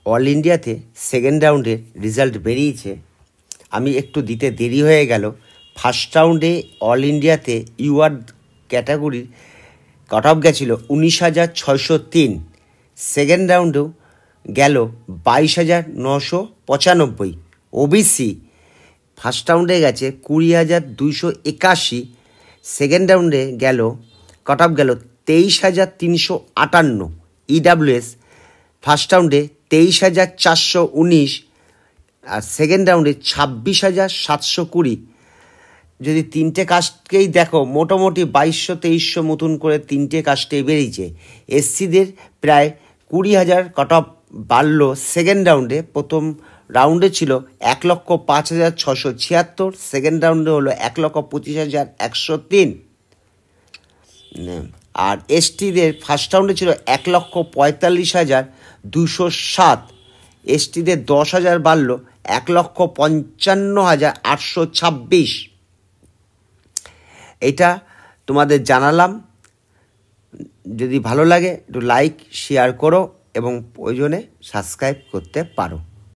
All ইন্ডিয়াতে second রাউন্ডের result বেরিয়েছে। আমি একটু দিতে দেরি হয়ে গেল। ফার্স্ট রাউন্ডে অল ইন্ডিয়াতে ইউআর ক্যাটাগরির কাট অফ গেছিলো 19,603। সেকেন্ড রাউন্ডেও গেল 22,995। ওবিসি ফার্স্ট রাউন্ডে গেছে 20,281। সেকেন্ড রাউন্ডে গেল কাট অফ গেল 23,358। ইডাব্লিউএস ফার্স্ট রাউন্ডে 23,419 আর সেকেন্ড রাউন্ডে 26,720। যদি তিনটে কাস্টকেই দেখো, মোটামুটি 2200-2300 মতন করে তিনটে কাস্টে বেরিয়েছে। এসসিদের প্রায় 20,000 কাট অফ বাড়লো সেকেন্ড রাউন্ডে। প্রথম রাউন্ডে ছিল 1,05,676, সেকেন্ড রাউন্ডে হলো 1,25,103। আর এসটিদের ফার্স্ট রাউন্ডে ছিল 1,45,207। এসটিদের 10,000 বাড়লো 1,55,826। এটা তোমাদের জানালাম। যদি ভালো লাগে একটু লাইক শেয়ার করো এবং প্রয়োজনে সাবস্ক্রাইব করতে পারো।